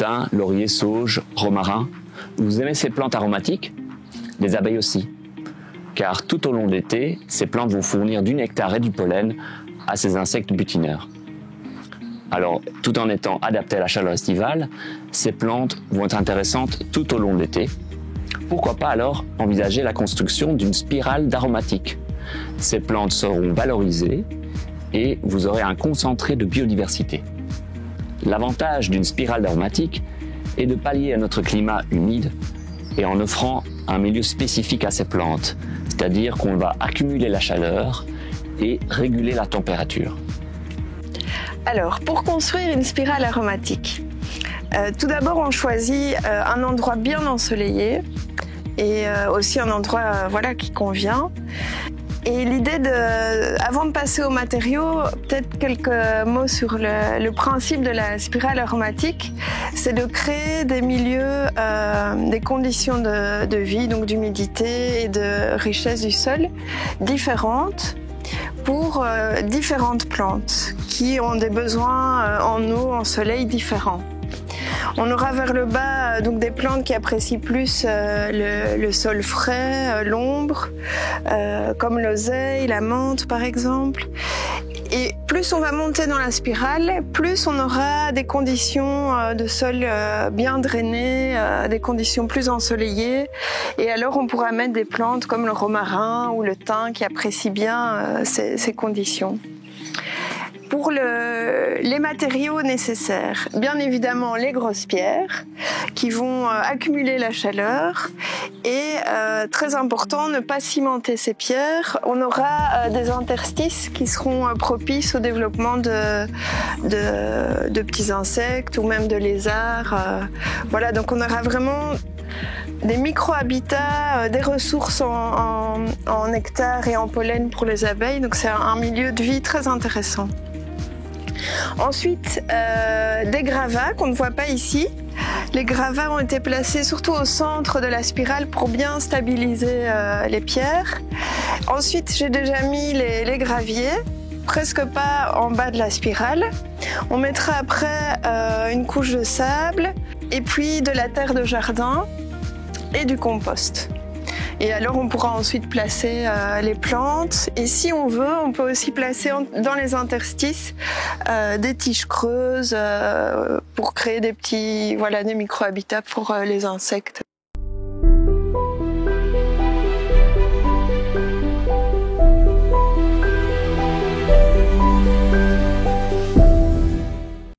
thym, laurier, sauge, romarin. Vous aimez ces plantes aromatiques? Les abeilles aussi. Car tout au long de l'été, ces plantes vont fournir du nectar et du pollen à ces insectes butineurs. Alors, tout en étant adaptées à la chaleur estivale, ces plantes vont être intéressantes tout au long de l'été. Pourquoi pas alors envisager la construction d'une spirale d'aromatiques? Ces plantes seront valorisées et vous aurez un concentré de biodiversité. L'avantage d'une spirale d'aromatique est de pallier à notre climat humide et en offrant un milieu spécifique à ces plantes, c'est-à-dire qu'on va accumuler la chaleur et réguler la température. Alors, pour construire une spirale aromatique, tout d'abord on choisit un endroit bien ensoleillé et aussi un endroit qui convient. Et l'idée avant de passer aux matériaux, peut-être quelques mots sur le principe de la spirale aromatique, c'est de créer des milieux, des conditions de vie, donc d'humidité et de richesse du sol différentes pour différentes plantes qui ont des besoins en eau, en soleil différents. On aura vers le bas donc des plantes qui apprécient plus le sol frais, l'ombre, comme l'oseille, la menthe par exemple. Et plus on va monter dans la spirale, plus on aura des conditions de sol bien drainées, des conditions plus ensoleillées. Et alors on pourra mettre des plantes comme le romarin ou le thym qui apprécient bien ces conditions. Pour les matériaux nécessaires, bien évidemment les grosses pierres qui vont accumuler la chaleur et très important, ne pas cimenter ces pierres. On aura des interstices qui seront propices au développement de petits insectes ou même de lézards. Voilà, donc on aura vraiment des micro-habitats, des ressources en nectar et en pollen pour les abeilles, donc c'est un milieu de vie très intéressant. Ensuite, des gravats qu'on ne voit pas ici. Les gravats ont été placés surtout au centre de la spirale pour bien stabiliser les pierres. Ensuite, j'ai déjà mis les graviers, presque pas en bas de la spirale. On mettra après une couche de sable et puis de la terre de jardin et du compost. Et alors on pourra ensuite placer les plantes et si on veut, on peut aussi placer dans les interstices des tiges creuses pour créer des petits, des micro-habitats pour les insectes.